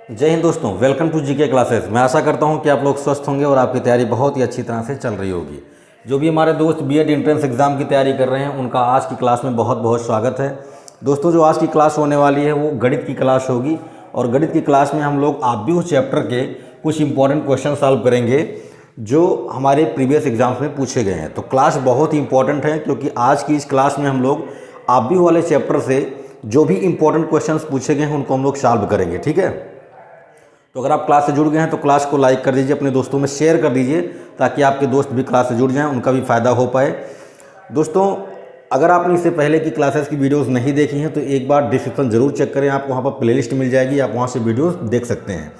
जय हिंद दोस्तों, welcome to GK classes. मैं आशा करता हूं कि आप लोग स्वस्थ होंगे और आपकी तैयारी बहुत ही अच्छी तरह से चल रही होगी। जो भी हमारे दोस्त बीएड एंट्रेंस एग्ज़ाम की तैयारी कर रहे हैं उनका आज की क्लास में बहुत बहुत स्वागत है। दोस्तों, जो आज की क्लास होने वाली है वो गणित की क्लास होगी और गणित की क्लास में हम लोग आप भी उस चैप्टर के कुछ इंपॉर्टेंट क्वेश्चन सॉल्व करेंगे जो हमारे प्रीवियस एग्जाम्स में पूछे गए हैं। तो क्लास बहुत ही इंपॉर्टेंट है क्योंकि आज की इस क्लास में हम लोग आप भी वाले चैप्टर से जो भी इंपॉर्टेंट क्वेश्चंस पूछे गए हैं उनको हम लोग सॉल्व करेंगे। ठीक है, तो अगर आप क्लास से जुड़ गए हैं तो क्लास को लाइक कर दीजिए, अपने दोस्तों में शेयर कर दीजिए ताकि आपके दोस्त भी क्लास से जुड़ जाएं, उनका भी फ़ायदा हो पाए। दोस्तों, अगर आपने इससे पहले की क्लासेस की वीडियोस नहीं देखी हैं तो एक बार डिस्क्रिप्शन जरूर चेक करें, आपको वहाँ पर प्लेलिस्ट मिल जाएगी, आप वहाँ से वीडियोस देख सकते हैं।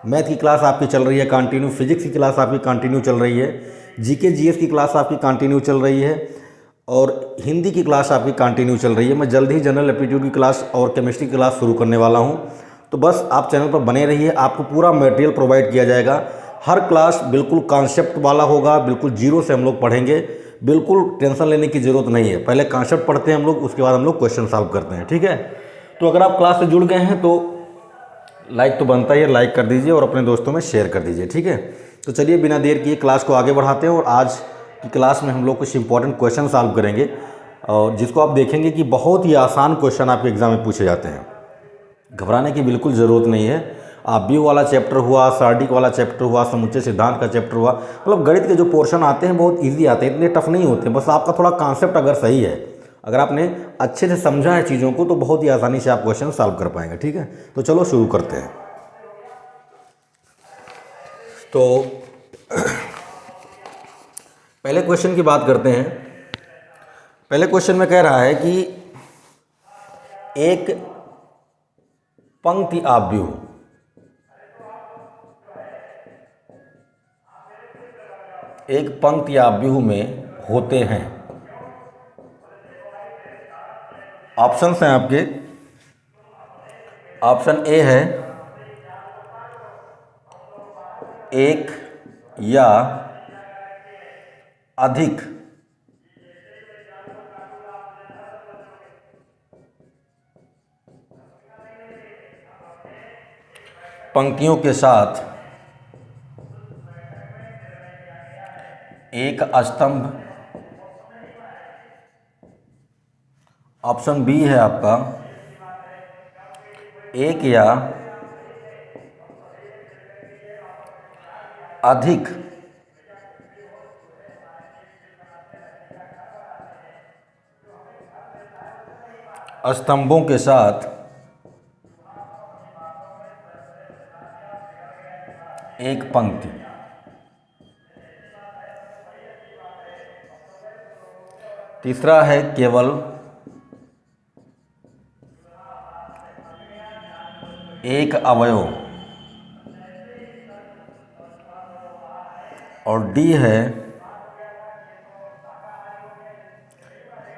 मैथ की क्लास आपकी चल रही है कंटिन्यू, फिजिक्स की क्लास आपकी कंटिन्यू चल रही है, जीके जीएस की क्लास आपकी कंटिन्यू चल रही है और हिंदी की क्लास आपकी कंटिन्यू चल रही है। मैं जल्द ही जनरल एप्टीट्यूड की क्लास और केमिस्ट्री की क्लास शुरू करने वाला हूँ, तो बस आप चैनल पर बने रहिए, आपको पूरा मटेरियल प्रोवाइड किया जाएगा। हर क्लास बिल्कुल कॉन्सेप्ट वाला होगा, बिल्कुल जीरो से हम लोग पढ़ेंगे, बिल्कुल टेंशन लेने की ज़रूरत नहीं है। पहले कॉन्सेप्ट पढ़ते हैं हम लोग, उसके बाद हम लोग क्वेश्चन सॉल्व करते हैं। ठीक है, तो अगर आप क्लास से जुड़ गए हैं तो लाइक तो बनता ही है, लाइक कर दीजिए और अपने दोस्तों में शेयर कर दीजिए। ठीक है, तो चलिए बिना देर किए क्लास को आगे बढ़ाते हैं और आज की क्लास में हम लोग कुछ इंपॉर्टेंट क्वेश्चन सॉल्व करेंगे और जिसको आप देखेंगे कि बहुत ही आसान क्वेश्चन आपके एग्जाम में पूछे जाते हैं। घबराने की बिल्कुल ज़रूरत नहीं है। आप बी वाला चैप्टर हुआ, सार्डिक वाला चैप्टर हुआ, समुच्चय सिद्धांत का चैप्टर हुआ, मतलब गणित के जो पोर्शन आते हैं बहुत इजी आते हैं, इतने टफ नहीं होते। बस आपका थोड़ा कॉन्सेप्ट अगर सही है, अगर आपने अच्छे से समझा है चीज़ों को तो बहुत ही आसानी से आप क्वेश्चन सॉल्व कर पाएंगे। ठीक है, तो चलो शुरू करते हैं। तो पहले क्वेश्चन की बात करते हैं। पहले क्वेश्चन में कह रहा है कि एक पंक्ति आव्यूह में होते हैं। ऑप्शंस हैं आपके। ऑप्शन ए है एक या अधिक पंक्तियों के साथ एक स्तंभ। ऑप्शन बी है आपका एक या अधिक स्तंभों के साथ एक पंक्ति। तीसरा है केवल एक अवयव और डी है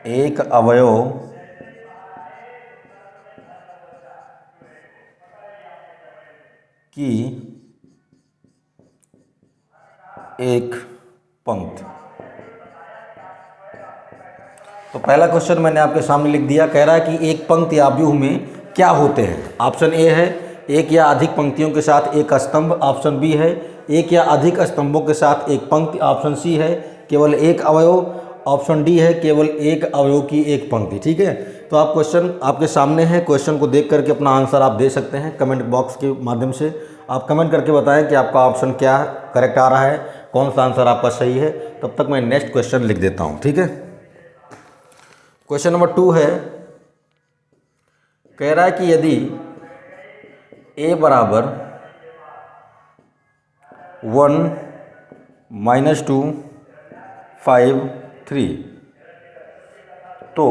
एक अवयव की एक पंक्ति। तो पहला क्वेश्चन मैंने आपके सामने लिख दिया, कह रहा है कि एक पंक्ति आव्यूह में क्या होते हैं। ऑप्शन ए है एक या अधिक पंक्तियों के साथ एक स्तंभ। ऑप्शन बी है एक या अधिक स्तंभों के साथ एक पंक्ति। ऑप्शन सी है केवल एक अवयव। ऑप्शन डी है केवल एक अवयव की एक पंक्ति। ठीक है, तो आप क्वेश्चन आपके सामने है, क्वेश्चन को देख करके अपना आंसर आप दे सकते हैं कमेंट बॉक्स के माध्यम से। आप कमेंट करके बताएं कि आपका ऑप्शन क्या करेक्ट आ रहा है, कौन सा आंसर आपका सही है। तब तक मैं नेक्स्ट क्वेश्चन लिख देता हूँ। ठीक है, क्वेश्चन नंबर 2 है, कह रहा है कि यदि a बराबर 1 - 2 5 3 तो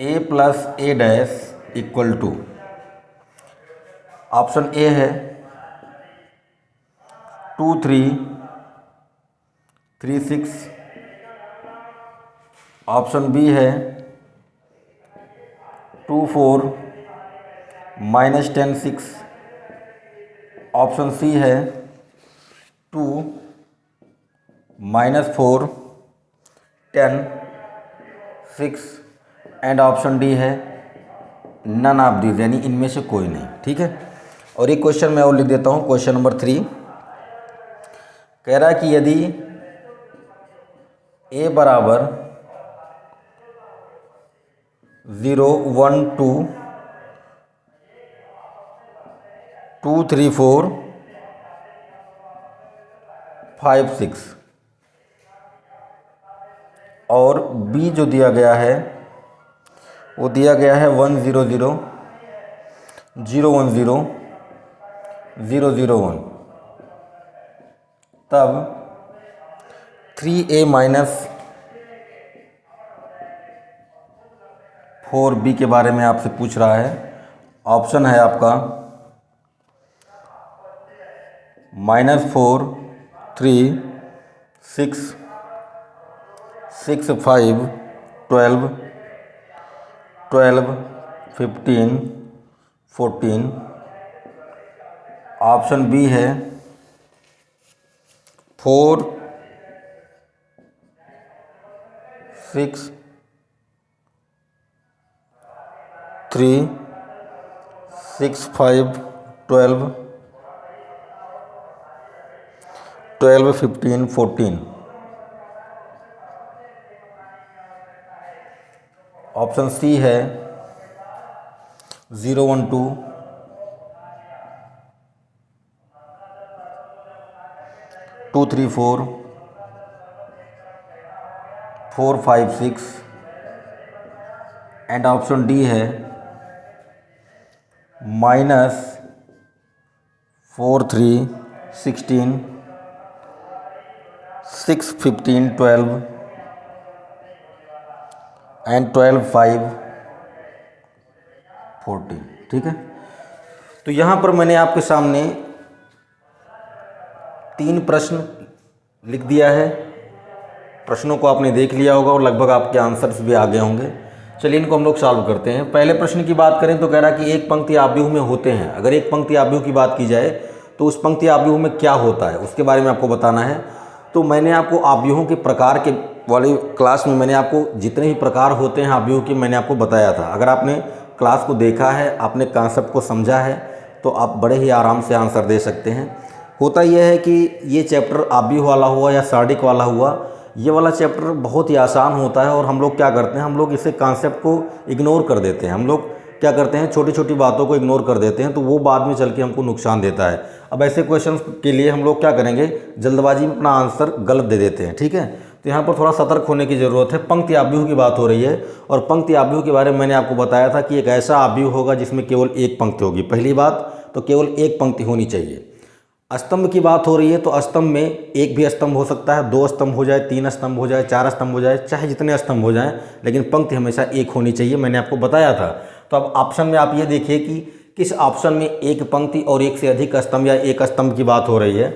a + a' = ऑप्शन ए है 2 3 3 6। ऑप्शन बी है 2 4 -10 6। ऑप्शन सी है 2 -4 10 6 एंड ऑप्शन डी है नन ऑफ दीज, यानी इनमें से कोई नहीं। ठीक है, और एक क्वेश्चन मैं और लिख देता हूँ, क्वेश्चन नंबर 3 कह रहा है कि यदि a बराबर 0 1 2 2 3 4 5 6 और b जो दिया गया है वो दिया गया है 1 0 0 0 1 0 0 0 1, तब 3a माइनस 4b के बारे में आपसे पूछ रहा है। ऑप्शन है आपका -4 3 6 6 5 12 12 15 14। ऑप्शन बी है 4 6 3 6 5 12 12 15 14। ऑप्शन सी है 0 1 2 2 3 4 4 5 6 एंड ऑप्शन डी है -4 3 16 6 15 12 एंड 12 5 14। ठीक है, तो यहाँ पर मैंने आपके सामने 3 प्रश्न लिख दिया है। प्रश्नों को आपने देख लिया होगा और लगभग आपके आंसर्स भी आ गए होंगे। चलिए इनको हम लोग सॉल्व करते हैं। पहले प्रश्न की बात करें तो कह रहा है कि एक पंक्ति आव्यूह में होते हैं। अगर एक पंक्ति आव्यूह की बात की जाए तो उस पंक्ति आव्यूह में क्या होता है उसके बारे में आपको बताना है। तो मैंने आपको आव्यूहों के प्रकार के वाली क्लास में मैंने आपको जितने भी प्रकार होते हैं आव्यूह के मैंने आपको बताया था। अगर आपने क्लास को देखा है, आपने कॉन्सेप्ट को समझा है तो आप बड़े ही आराम से आंसर दे सकते हैं। होता यह है कि ये चैप्टर आव्यूह वाला हुआ या सार्डिक वाला हुआ, ये वाला चैप्टर बहुत ही आसान होता है और हम लोग क्या करते हैं, हम लोग इसे कॉन्सेप्ट को इग्नोर कर देते हैं। हम लोग क्या करते हैं, छोटी छोटी बातों को इग्नोर कर देते हैं, तो वो बाद में चल के हमको नुकसान देता है। अब ऐसे क्वेश्चन के लिए हम लोग क्या करेंगे, जल्दबाजी में अपना आंसर गलत दे देते हैं। ठीक है, तो यहाँ पर थोड़ा सतर्क होने की ज़रूरत है। पंक्ति आव्यूह की बात हो रही है और पंक्ति आव्यूह के बारे में मैंने आपको बताया था कि एक ऐसा आव्यूह होगा जिसमें केवल एक पंक्ति होगी। पहली बात तो केवल एक पंक्ति होनी चाहिए। स्तंभ की बात हो रही है तो स्तंभ में एक भी स्तंभ हो सकता है, 2 स्तंभ हो जाए, 3 स्तंभ हो जाए, 4 स्तंभ हो जाए, चाहे जितने स्तंभ हो जाएं, लेकिन पंक्ति हमेशा एक होनी चाहिए। मैंने आपको बताया था। तो अब ऑप्शन में आप ये देखिए कि किस ऑप्शन में एक पंक्ति और एक से अधिक स्तंभ या एक स्तंभ की बात हो रही है।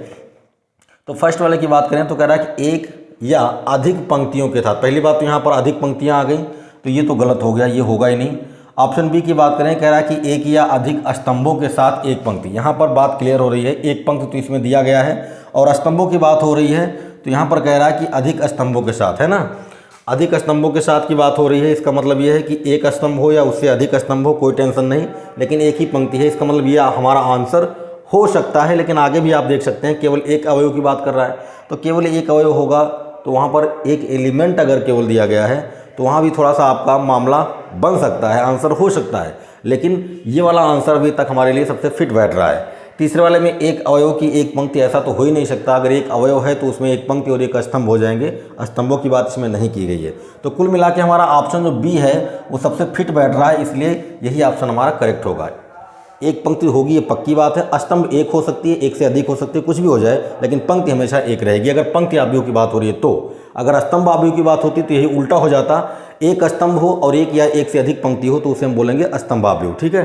तो फर्स्ट वाले की बात करें तो कह रहा है कि एक या अधिक पंक्तियों के साथ। पहली बात तो यहाँ पर अधिक पंक्तियाँ आ गई तो ये तो गलत हो गया, ये होगा ही नहीं। ऑप्शन बी की बात करें, कह रहा है कि एक या अधिक स्तंभों के साथ एक पंक्ति। यहाँ पर बात क्लियर हो रही है, एक पंक्ति तो इसमें दिया गया है और स्तंभों की बात हो रही है तो यहाँ पर कह रहा है कि अधिक स्तंभों के साथ, है ना। अधिक स्तंभों के साथ की बात हो रही है, इसका मतलब ये है कि एक स्तंभ हो या उससे अधिक स्तंभ हो, कोई टेंशन नहीं, लेकिन एक ही पंक्ति है। इसका मतलब ये हमारा आंसर हो सकता है, लेकिन आगे भी आप देख सकते हैं केवल एक अवयव की बात कर रहा है तो केवल एक अवयव होगा। तो वहाँ पर एक एलिमेंट अगर केवल दिया गया है तो वहाँ भी थोड़ा सा आपका मामला बन सकता है, आंसर हो सकता है, लेकिन ये वाला आंसर अभी तक हमारे लिए सबसे फिट बैठ रहा है। तीसरे वाले में एक अवयव की एक पंक्ति, ऐसा तो हो ही नहीं सकता। अगर एक अवयव है तो उसमें एक पंक्ति और एक स्तंभ हो जाएंगे, स्तंभों की बात इसमें नहीं की गई है। तो कुल मिला के हमारा ऑप्शन जो बी है वो सबसे फिट बैठ रहा है, इसलिए यही ऑप्शन हमारा करेक्ट होगा। एक पंक्ति होगी ये पक्की बात है, स्तंभ एक हो सकती है, एक से अधिक हो सकती है, कुछ भी हो जाए, लेकिन पंक्ति हमेशा एक रहेगी। अगर पंक्ति आव्यूह की बात हो रही है तो, अगर स्तंभ आव्यूह की बात होती तो यही उल्टा हो जाता, एक स्तंभ हो और एक या एक से अधिक पंक्ति हो तो उसे हम बोलेंगे स्तंभ आव्यूह। ठीक है,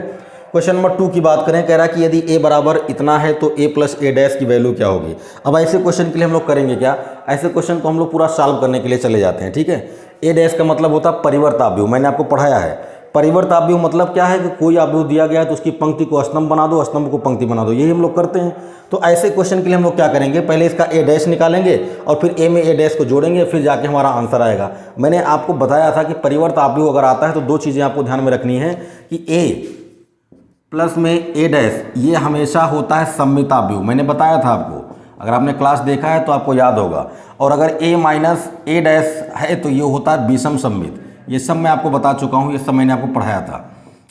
क्वेश्चन नंबर 2 की बात करें, कह रहा है कि यदि a बराबर इतना है तो a प्लस a डैश की वैल्यू क्या होगी। अब ऐसे क्वेश्चन के लिए हम लोग करेंगे क्या, ऐसे क्वेश्चन को हम लोग पूरा सॉल्व करने के लिए चले जाते हैं। ठीक है, a डैश का मतलब होता है परिवर्त आव्यूह, मैंने आपको पढ़ाया है। परिवर्त आव्यूह मतलब क्या है कि कोई आव्यूह दिया गया है तो उसकी पंक्ति को स्तंभ बना दो, स्तंभ को पंक्ति बना दो, यही हम लोग करते हैं। तो ऐसे क्वेश्चन के लिए हम लोग क्या करेंगे, पहले इसका a डैश निकालेंगे और फिर a में a डैश को जोड़ेंगे, फिर जाके हमारा आंसर आएगा। मैंने आपको बताया था कि परिवर्त आव्यूह अगर आता है तो 2 चीज़ें आपको ध्यान में रखनी है कि a प्लस में ए डैश, ये हमेशा होता है सममित अवयव। मैंने बताया था आपको, अगर आपने क्लास देखा है तो आपको याद होगा। और अगर ए माइनस ए डैश है तो ये होता है विषम सममित। ये सब मैं आपको बता चुका हूँ, ये सब मैंने आपको पढ़ाया था,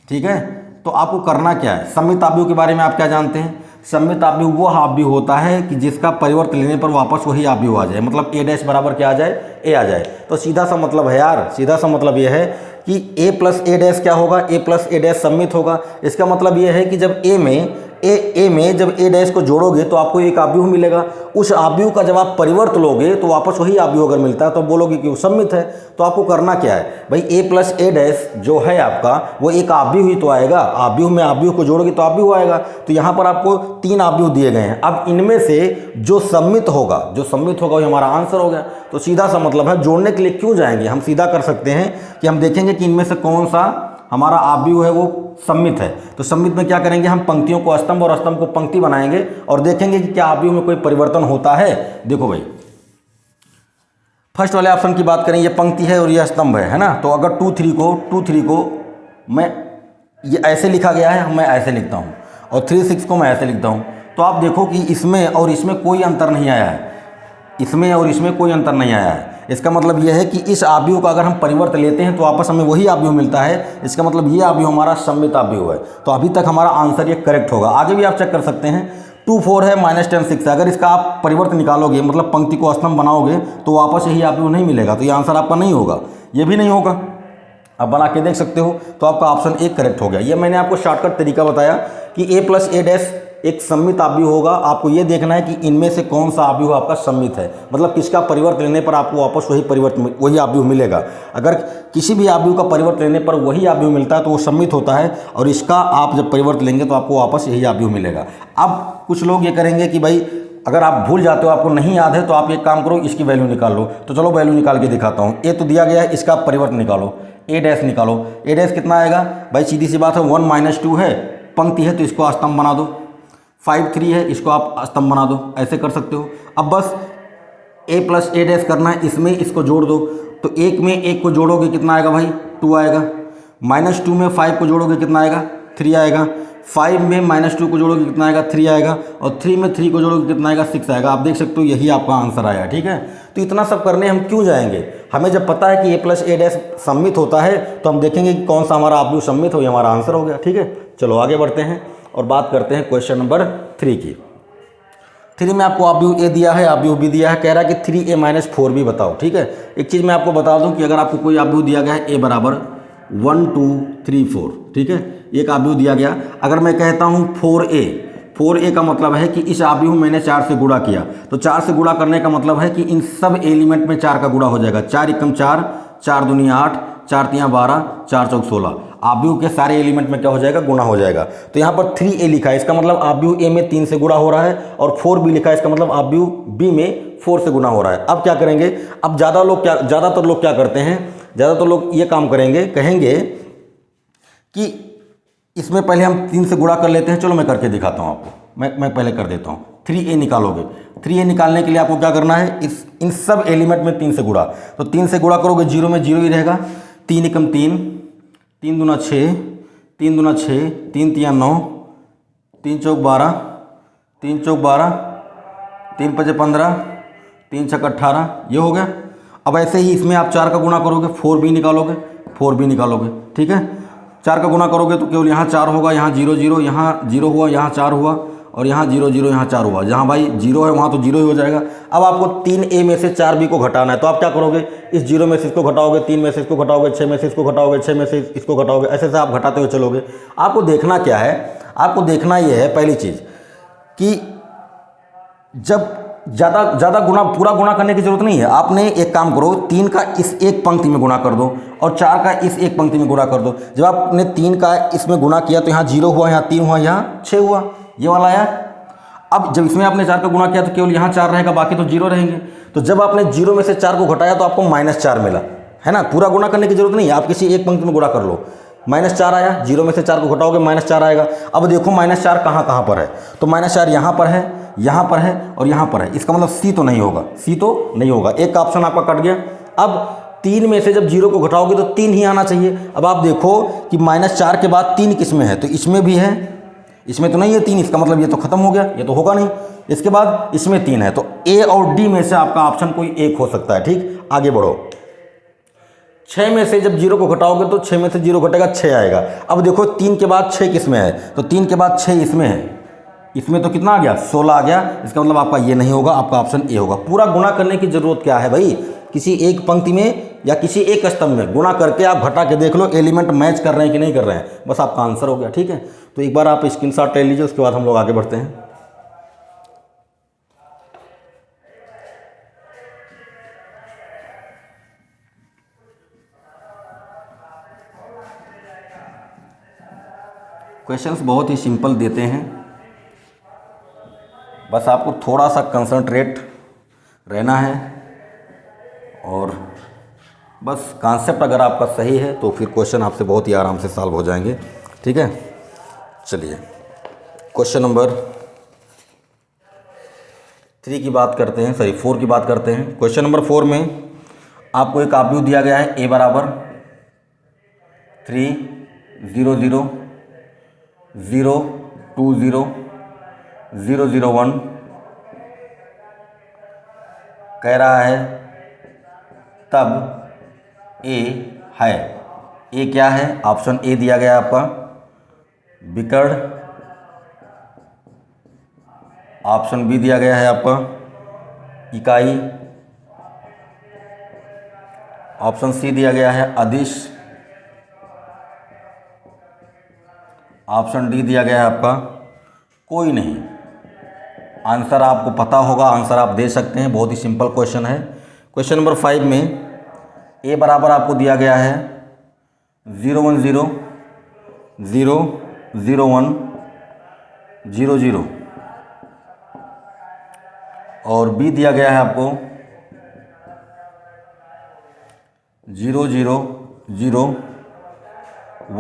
ठीक है। तो आपको करना क्या है, सममित अवयव के बारे में आप क्या जानते हैं? सममित अवयव वो अवयव होता है कि जिसका परिवर्त लेने पर वापस वही अवयव आ जाए, मतलब ए डैश बराबर क्या आ जाए, ए आ जाए। तो सीधा सा मतलब है यार, सीधा सा मतलब ये है कि ए प्लस ए डैश क्या होगा, ए प्लस ए डैश सममित होगा। इसका मतलब ये है कि जब ए में जब ए डैश को जोड़ोगे तो आपको एक अवयव मिलेगा। उस अवयव का जब आप परिवर्त लोगे तो वापस वही अवयव अगर मिलता है तो बोलोगे कि वो सममित है। तो आपको करना क्या है भाई, ए प्लस ए डैश जो है आपका वो एक अवयव ही तो आएगा, अवयव में अवयव को जोड़ोगे तो अवयव आएगा। तो यहाँ पर आपको 3 अवयव दिए गए हैं। अब इनमें से जो सममित होगा वो हमारा आंसर हो गया। तो सीधा सा मतलब है, जोड़ने के लिए क्यों जाएंगे, हम सीधा कर सकते हैं कि हम देखेंगे कि इनमें से कौन सा हमारा अवयव है वो सममित है। तो सममित में क्या करेंगे, हम पंक्तियों को स्तंभ और स्तंभ को पंक्ति बनाएंगे और देखेंगे कि क्या अवयव में कोई परिवर्तन होता है। देखो भाई, फर्स्ट वाले ऑप्शन की बात करें, ये पंक्ति है और ये स्तंभ है ना। तो अगर 2 3 को मैं ये ऐसे लिखा गया है, मैं ऐसे लिखता हूँ, और 3 6 को मैं ऐसे लिखता हूँ। तो आप देखो कि इसमें और इसमें कोई अंतर नहीं आया है, इसमें और इसमें कोई अंतर नहीं आया है। इसका मतलब यह है कि इस अवयव का अगर हम परिवर्त लेते हैं तो वापस हमें वही अवयव मिलता है। इसका मतलब ये अवयव हमारा सममित अवयव है। तो अभी तक हमारा आंसर ये करेक्ट होगा। आगे भी आप चेक कर सकते हैं, 2 4 है, -10 6 है। अगर इसका आप परिवर्त निकालोगे, मतलब पंक्ति को स्तंभ बनाओगे, तो वापस यही अवयव नहीं मिलेगा। तो ये आंसर आपका नहीं होगा, ये भी नहीं होगा। आप बना के देख सकते हो। तो आपका ऑप्शन 1 करेक्ट हो गया। ये मैंने आपको शॉर्टकट तरीका बताया कि ए प्लस ए डैश एक सममित अवयव होगा। आपको ये देखना है कि इनमें से कौन सा अवयव आपका सममित है, मतलब किसका परिवर्त लेने पर आपको वापस वही अवयव मिलेगा। अगर किसी भी अवयव का परिवर्त लेने पर वही अवयव मिलता है तो वो सममित होता है, और इसका आप जब परिवर्त लेंगे तो आपको वापस यही अवयव मिलेगा। अब कुछ लोग ये करेंगे कि भाई अगर आप भूल जाते हो, आपको नहीं याद है, तो आप एक काम करो, इसकी वैल्यू निकाल लो। तो चलो वैल्यू निकाल के दिखाता हूँ। ए तो दिया गया है, इसका परिवर्त निकालो, ए डैश निकालो। ए डैश कितना आएगा भाई, सीधी सी बात है, 1 - 2 है, पंक्ति है तो इसको स्तंभ बना दो। 5 3 है, इसको आप स्तंभ बना दो, ऐसे कर सकते हो। अब बस ए प्लस ए डैश करना है, इसमें इसको जोड़ दो। तो 1 में 1 को जोड़ोगे कितना आएगा भाई, 2 आएगा। -2 में 5 को जोड़ोगे कितना आएगा, 3 आएगा। 5 में -2 को जोड़ोगे कितना आएगा, 3 आएगा। और 3 में 3 को जोड़ोगे कितना आएगा, 6 आएगा। आप देख सकते हो यही आपका आंसर आया, ठीक है। तो इतना सब करने हम क्यों जाएंगे, हमें जब पता है कि ए प्लस ए डैश सममित होता है तो हम देखेंगे कि कौन सा हमारा अवयव सममित हो, ये हमारा आंसर हो गया, ठीक है। चलो आगे बढ़ते हैं और बात करते हैं क्वेश्चन नंबर 3 की। 3 में आपको अवयव ए दिया है, अवयव बी दिया है, कह रहा है कि 3a - 4b बताओ, ठीक है। एक चीज़ मैं आपको बता दूं कि अगर आपको कोई अवयव दिया गया है a बराबर 1 2 3 4, ठीक है, एक अवयव दिया गया। अगर मैं कहता हूं 4a का मतलब है कि इस अवयव मैंने 4 से गुणा किया, तो 4 से गुणा करने का मतलब है कि इन सब एलिमेंट में 4 का गुणा हो जाएगा। 4 एकम 4, 4 दूनी 8, 4 तियाँ 12, 4 चौक 16। अवयव के सारे एलिमेंट में क्या हो जाएगा, गुणा हो जाएगा। तो यहाँ पर 3a लिखा है, इसका मतलब अवयव ए में 3 से गुणा हो रहा है, और 4b लिखा है, इसका मतलब अवयव बी में 4 से गुणा हो रहा है। अब क्या करेंगे, अब ज़्यादातर लोग क्या करते हैं, ज़्यादातर लोग ये काम करेंगे, कहेंगे कि इसमें पहले हम 3 से गुणा कर लेते हैं। चलो मैं करके दिखाता हूँ आपको, मैं पहले कर देता हूँ। 3a निकालोगे, 3a निकालने के लिए आपको क्या करना है, इन सब एलिमेंट में 3 से गुणा। तो 3 से गुणा करोगे, 0 में 0 ही रहेगा। 3 एकम 3, 3 दूना 6, 3 दूना 6, 3 तियाँ 9, 3 चौक 12, 3 चौक 12, 3 पचे 15, 3 छक 18, ये हो गया। अब ऐसे ही इसमें आप 4 का गुणा करोगे, 4b निकालोगे, ठीक है। 4 का गुणा करोगे तो केवल यहाँ 4 होगा, यहाँ 0 0, यहाँ 0 हुआ, यहाँ 4 हुआ, और यहाँ 0 0, यहाँ 4 हुआ। जहाँ भाई 0 है वहाँ तो 0 ही हो जाएगा। अब आपको 3a में से 4b को घटाना है, तो आप क्या करोगे, इस 0 में से इसको घटाओगे, 3 में से इसको घटाओगे, 6 में से इसको घटाओगे, 6 में से इसको घटाओगे, ऐसे से आप घटाते हुए चलोगे। आपको देखना क्या है, आपको देखना ये है पहली चीज़ कि जब ज़्यादा गुणा, पूरा गुणा करने की जरूरत नहीं है। आपने एक काम करो, 3 का इस एक पंक्ति में गुणा कर दो और 4 का इस एक पंक्ति में गुणा कर दो। जब आपने 3 का इसमें गुणा किया तो यहाँ 0 हुआ, यहाँ 3 हुआ, यहाँ 6 हुआ, ये वाला आया। अब जब इसमें आपने 4 का गुणा किया तो केवल यहाँ 4 रहेगा, बाकी तो 0 रहेंगे। तो जब आपने 0 में से 4 को घटाया तो आपको -4 मिला, है ना। पूरा गुणा करने की जरूरत नहीं है, आप किसी एक पंक्ति में गुणा कर लो। -4 आया, 0 में से 4 को घटाओगे, -4 आएगा। अब देखो -4 कहाँ पर है, तो -4 यहाँ पर है, यहाँ पर है और यहाँ पर है। इसका मतलब सी तो नहीं होगा, एक का ऑप्शन आपका कट गया। अब 3 में से जब 0 को घटाओगे तो 3 ही आना चाहिए। अब आप देखो कि -4 के बाद 3 किस में है, तो इसमें भी है इसमें तो नहीं है 3, इसका मतलब ये तो खत्म हो गया, ये तो होगा नहीं। इसके बाद इसमें 3 है, तो ए और डी में से आपका ऑप्शन कोई एक हो सकता है। ठीक, आगे बढ़ो। 6 में से जब 0 को घटाओगे तो 6 में से 0 घटेगा 6 आएगा। अब देखो 3 के बाद 6 किस में है, तो 3 के बाद 6 इसमें है, इसमें तो कितना आ गया 16 आ गया। इसका मतलब आपका ये नहीं होगा, आपका ऑप्शन ए होगा। पूरा गुणा करने की जरूरत क्या है भाई, किसी एक पंक्ति में या किसी एक स्तंभ में गुणा करके आप घटा के देख लो एलिमेंट मैच कर रहे हैं कि नहीं कर रहे हैं, बस आपका आंसर हो गया। ठीक है, तो एक बार आप स्क्रीनशॉट ले लीजिए, उसके बाद हम लोग आगे बढ़ते हैं। क्वेश्चंस बहुत ही सिंपल देते हैं, बस आपको थोड़ा सा कंसंट्रेट रहना है और बस कॉन्सेप्ट अगर आपका सही है तो फिर क्वेश्चन आपसे बहुत ही आराम से सॉल्व हो जाएंगे। ठीक है, चलिए क्वेश्चन नंबर 3 की बात करते हैं, सॉरी 4 की बात करते हैं। क्वेश्चन नंबर 4 में आपको एक आव्यूह दिया गया है, ए बराबर 3 0 0 0 2 0 0 0 1 कह रहा है तब ए है। ए क्या है, ऑप्शन ए दिया गया है आपका विकर्ण, ऑप्शन बी दिया गया है आपका इकाई, ऑप्शन सी दिया गया है अदिश, ऑप्शन डी दिया गया है आपका कोई नहीं। आंसर आपको पता होगा, आंसर आप दे सकते हैं, बहुत ही सिंपल क्वेश्चन है। क्वेश्चन नंबर 5 में ए बराबर आपको दिया गया है 0 1 0 0 0 1 0 0 और बी दिया गया है आपको 0 0 0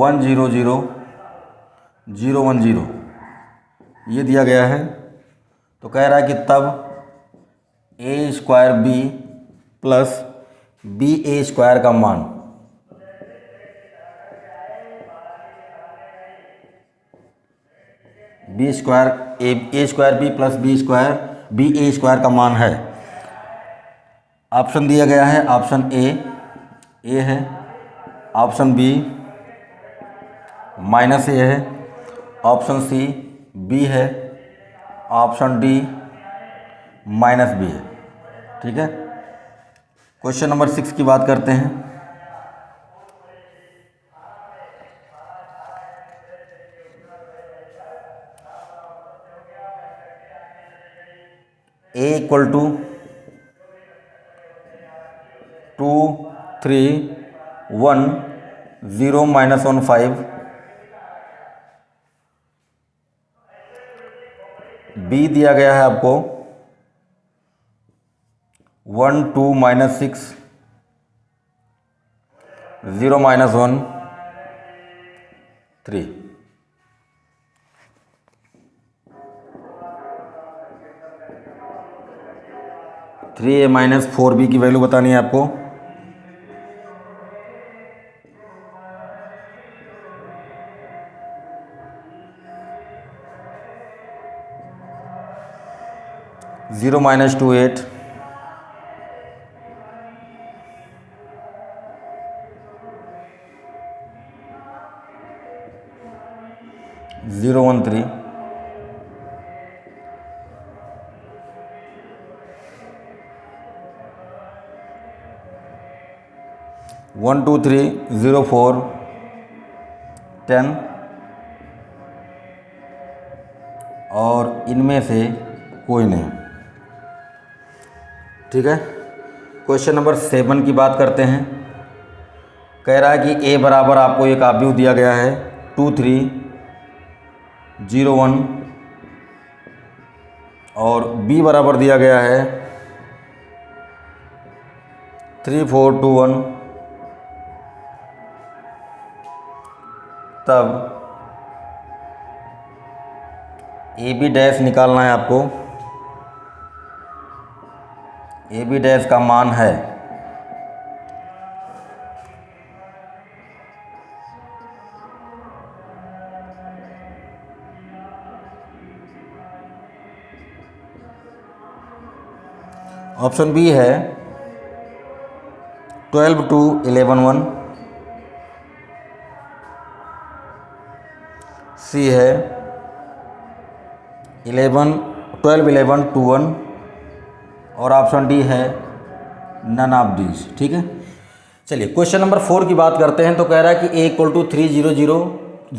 1 0 0 0 1 0 ये दिया गया है। तो कह रहा है कि तब a² b प्लस ba² का मान a² b प्लस ba² का मान है। ऑप्शन दिया गया है, ऑप्शन ए है, ऑप्शन बी -a है, ऑप्शन सी बी है, ऑप्शन डी -b है। ठीक है, क्वेश्चन नंबर 6 की बात करते हैं। a इक्वल टू 2 3 1 0 -1 5, बी दिया गया है आपको 1 2 -6 0 -1 3। (3a - 4b) की वैल्यू बतानी है आपको। (0 - 2 8 0 1 3 1 2 3 0 4 10 और इनमें से कोई नहीं। ठीक है, क्वेश्चन नंबर 7 की बात करते हैं। कह रहा है कि ए बराबर आपको एक आव्यूह दिया गया है 2 3 0 1 और बी बराबर दिया गया है 3 4 2 1। तब ए बी डैश निकालना है आपको। ए बी डैश का मान है ऑप्शन बी है 12 2 11 1, सी है 12 11 2 1, और ऑप्शन डी है नन ऑफ दीज। ठीक है, चलिए क्वेश्चन नंबर 4 की बात करते हैं। तो कह रहा है कि a इक्वल टू 3 0 0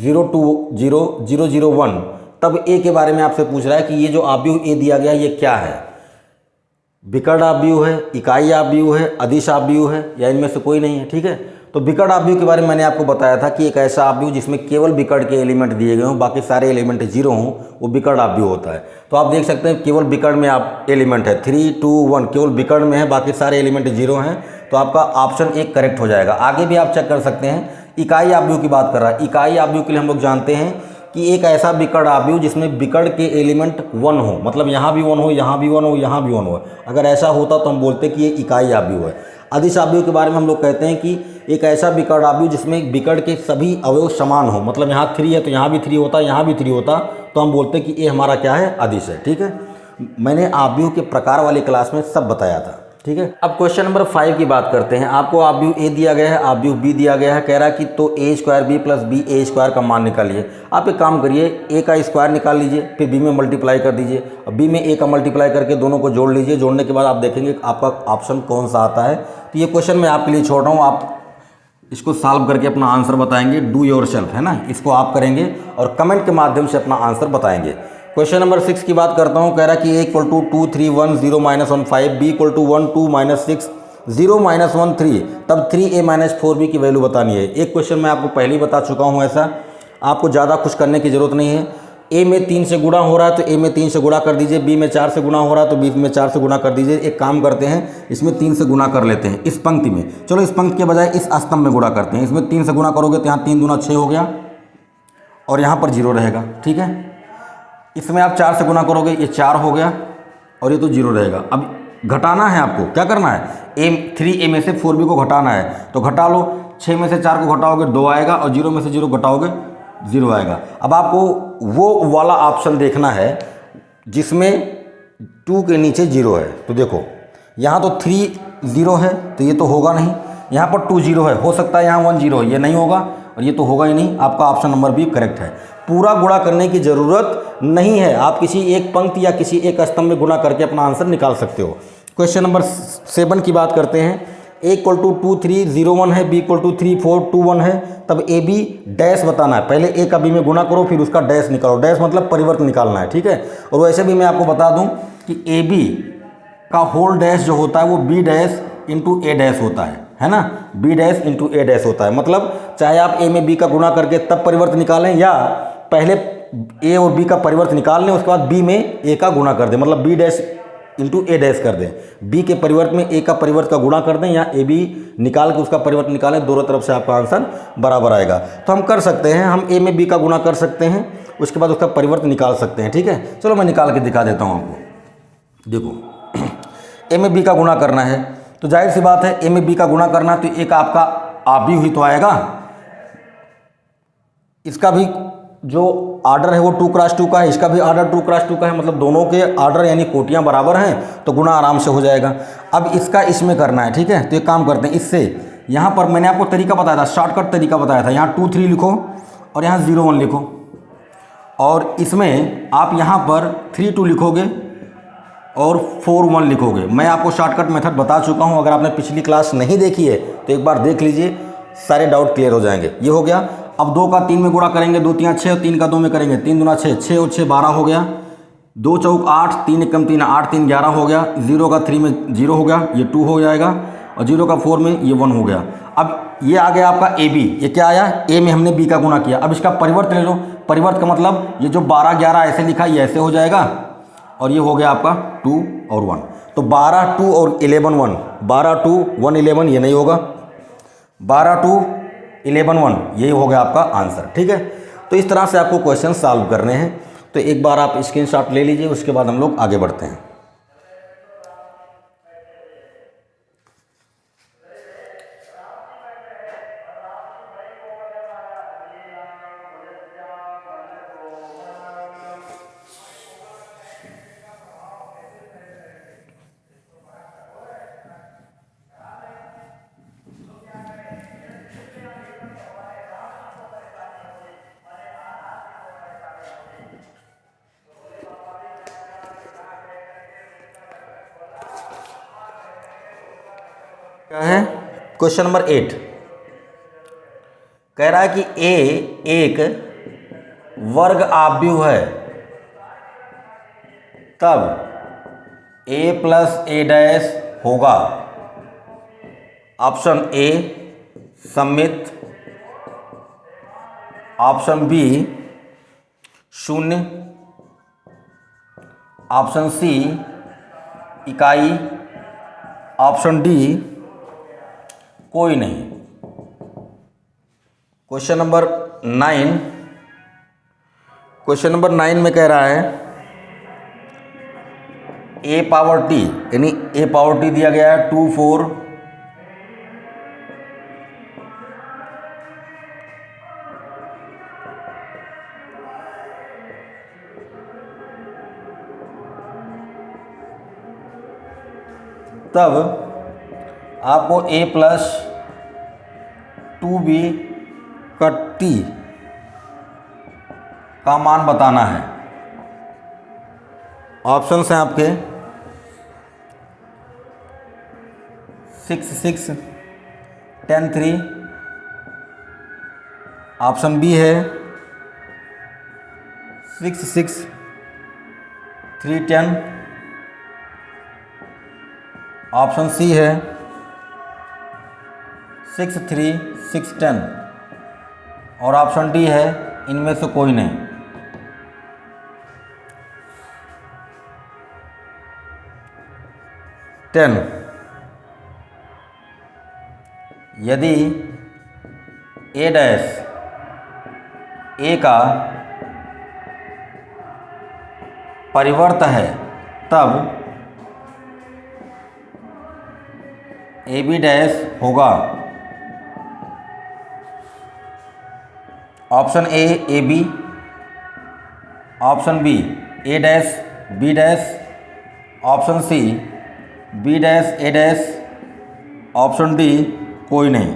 0 2 0 0 0 1, तब a के बारे में आपसे पूछ रहा है कि ये जो आव्यूह a दिया गया ये क्या है, विकर्ण आव्यूह है, इकाई आव्यूह है, अदिश आव्यूह है, या इनमें से कोई नहीं है। ठीक है, तो विकर्ण आव्यूह के बारे में मैंने आपको बताया था कि एक ऐसा आव्यूह जिसमें केवल विकर्ण के एलिमेंट दिए गए हों, बाकी सारे एलिमेंट जीरो हों, वो विकर्ण आव्यूह होता है। तो आप देख सकते हैं केवल विकर्ण में आप एलिमेंट है 3 2 1, केवल विकर्ण में है, बाकी सारे एलिमेंट जीरो हैं, तो आपका ऑप्शन एक करेक्ट हो जाएगा। आगे भी आप चेक कर सकते हैं। इकाई आव्यूह की बात कर रहा है। इकाई आव्यूह के लिए हम लोग जानते हैं कि एक ऐसा विकर्ण आव्यूह जिसमें विकर्ण के एलिमेंट 1 हो, मतलब यहाँ भी 1 हो, यहाँ भी 1 हो, यहाँ भी 1 हो, अगर ऐसा होता तो हम बोलते कि ये इकाई आव्यूह है। अदिश आव्यूह के बारे में हम लोग कहते हैं कि एक ऐसा विकर्ण आव्यूह जिसमें विकर्ण के सभी अवयव समान हो, मतलब यहाँ 3 है तो यहाँ भी 3 होता, यहाँ भी 3 होता, तो हम बोलते कि ये हमारा क्या है, अदिश है। ठीक है, मैंने आव्यूह के प्रकार वाली क्लास में सब बताया था। ठीक है, अब क्वेश्चन नंबर 5 की बात करते हैं। आपको आव्यूह ए दिया गया है, आव्यूह बी दिया गया है, कह रहा है कि तो ए स्क्वायर बी प्लस बी ए स्क्वायर का मान निकालिए। आप एक काम करिए, ए का स्क्वायर निकाल लीजिए, फिर बी में मल्टीप्लाई कर दीजिए, और बी में ए का मल्टीप्लाई करके दोनों को जोड़ लीजिए। जोड़ने के बाद आप देखेंगे आपका ऑप्शन कौन सा आता है। तो ये क्वेश्चन मैं आपके लिए छोड़ रहा हूँ, आप इसको सॉल्व करके अपना आंसर बताएंगे। डू योर सेल्फ, है ना, इसको आप करेंगे और कमेंट के माध्यम से अपना आंसर बताएंगे। क्वेश्चन नंबर 6 की बात करता हूँ। कह रहा है कि a equal to 2 3 1 0 -1 5, b equal to 1 2 -6 0 -1 3, तब 3a - 4b की वैल्यू बतानी है। एक क्वेश्चन मैं आपको पहले ही बता चुका हूँ, ऐसा आपको ज़्यादा कुछ करने की ज़रूरत नहीं है। a में 3 से गुणा हो रहा है तो a में 3 से गुणा कर दीजिए, b में 4 से गुणा हो रहा है तो b में 4 से गुणा कर दीजिए। एक काम करते हैं, इसमें 3 से गुणा कर लेते हैं इस पंक्ति में। चलो इस पंक्ति के बजाय इस स्तंभ में गुणा करते हैं। इसमें 3 से गुणा करोगे तो यहाँ 3 दूना 6 हो गया, और यहाँ पर 0 रहेगा। ठीक है, इसमें आप 4 से गुना करोगे, ये 4 हो गया, और ये तो 0 रहेगा। अब घटाना है आपको, क्या करना है, a में से 4b को घटाना है, तो घटा लो। 6 में से 4 को घटाओगे 2 आएगा, और 0 में से 0 घटाओगे 0 आएगा। अब आपको वो वाला ऑप्शन देखना है जिसमें 2 के नीचे 0 है। तो देखो यहाँ तो 3 0 है, तो ये तो होगा नहीं। यहाँ पर 2 0 है, हो सकता है यहाँ 1 0 है, ये नहीं होगा, और ये तो होगा ही नहीं। आपका ऑप्शन नंबर बी करेक्ट है। पूरा गुणा करने की ज़रूरत नहीं है, आप किसी एक पंक्ति या किसी एक स्तंभ में गुणा करके अपना आंसर निकाल सकते हो। क्वेश्चन नंबर 7 की बात करते हैं। a इक्वल टू 2 3 0 1 है, b इक्वल टू 3 4 2 1 है, तब ए बी डैश बताना है। पहले a का b में गुणा करो, फिर उसका डैश निकालो। डैश मतलब परिवर्तन निकालना है। ठीक है, और वैसे भी मैं आपको बता दूं कि ए बी का होल डैश जो होता है वो बी डैश इंटू ए डैश होता है ना, बी डैश इंटू ए डैश होता है। मतलब चाहे आप a में b का गुणा करके तब परिवर्तन निकालें, या पहले a और b का परिवर्तन निकाल लें, उसके बाद b में a का गुणा कर दें, मतलब b डैश इंटू ए डैश कर दें। b के परिवर्त में a का परिवर्त का गुणा कर दें, या ए बी निकाल के उसका परिवर्तन निकालें, दोनों तरफ से आपका आंसर बराबर आएगा। तो हम कर सकते हैं, हम a में b का गुणा कर सकते हैं, उसके बाद उसका परिवर्तन निकाल सकते हैं। ठीक है, चलो मैं निकाल के दिखा देता हूँ आपको। देखो a में b का गुणा करना है, तो जाहिर सी बात है a में b का गुणा करना है, तो एक आपका आव्यूह ही तो आएगा। इसका भी जो आर्डर है वो 2 क्रॉस 2 का है, इसका भी आर्डर 2 क्रॉस 2 का है, मतलब दोनों के आर्डर यानी कोटियां बराबर हैं, तो गुणा आराम से हो जाएगा। अब इसका इसमें करना है। ठीक है, तो एक काम करते हैं, इससे यहाँ पर मैंने आपको तरीका बताया था, शॉर्टकट तरीका बताया था। यहाँ 2 3 लिखो और यहाँ 0 1 लिखो, और इसमें आप यहाँ पर 3 2 लिखोगे और 4 1 लिखोगे। मैं आपको शॉर्टकट मेथड बता चुका हूँ, अगर आपने पिछली क्लास नहीं देखी है तो एक बार देख लीजिए, सारे डाउट क्लियर हो जाएंगे। ये हो गया। अब 2 का 3 में गुणा करेंगे, 2 3 6, और 3 का 2 में करेंगे, 3 दूना 6, 6 और 6 12 हो गया, 2 चौक 8, 3 एकम 3 8 3 11 हो गया। 0 का 3 में 0 हो गया, ये 2 हो जाएगा, और 0 का 4 में ये 1 हो गया। अब ये आ गया आपका ए बी। ये क्या आया, ए में हमने बी का गुणा किया। अब इसका परिवर्त ले लो। परिवर्त का मतलब ये जो 12 11 ऐसे लिखा, ये ऐसे हो जाएगा, और ये हो गया आपका 2 और 1। तो 12 2 और 11 1, 12 2 1 11, ये नहीं होगा, 12 2 11 1, यही हो गया आपका आंसर। ठीक है, तो इस तरह से आपको क्वेश्चन सॉल्व करने हैं। तो एक बार आप स्क्रीनशॉट ले लीजिए, उसके बाद हम लोग आगे बढ़ते हैं। क्या है क्वेश्चन नंबर 8 कह रहा है कि ए एक वर्ग आव्यूह है तब a प्लस ए डैश होगा। ऑप्शन ए सममित, ऑप्शन बी शून्य, ऑप्शन सी इकाई, ऑप्शन डी कोई नहीं। क्वेश्चन नंबर 9, क्वेश्चन नंबर 9 में कह रहा है a पावर t यानी a पावर t दिया गया है 2 4 तब आपको a प्लस 2b का t का मान बताना है। ऑप्शंस हैं आपके 6 6 10 3, ऑप्शन बी है 6 6 3 10, ऑप्शन सी है 6 3 6 10 और ऑप्शन डी है इनमें से कोई नहीं। टेन, यदि ए डैश ए का परिवर्त है तब ए बी डैश होगा। Option A B, option B A dash B dash, option C B dash A dash, option D कोई नहीं।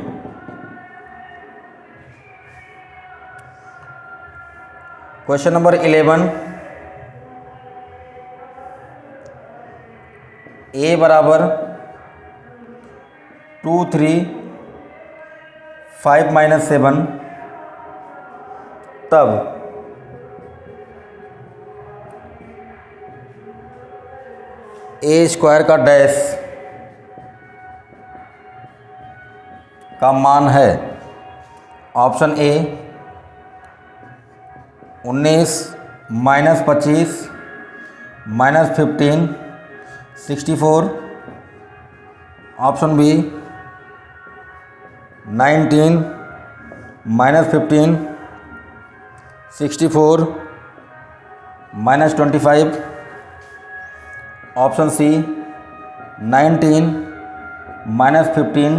क्वेश्चन नंबर 11 ए बराबर 2 3 5 - 7 तब ए स्क्वायर का डैश का मान है। Option A 19 - 25 - 15 64, option B 19 - 15 64 - 25, option C 19 - 15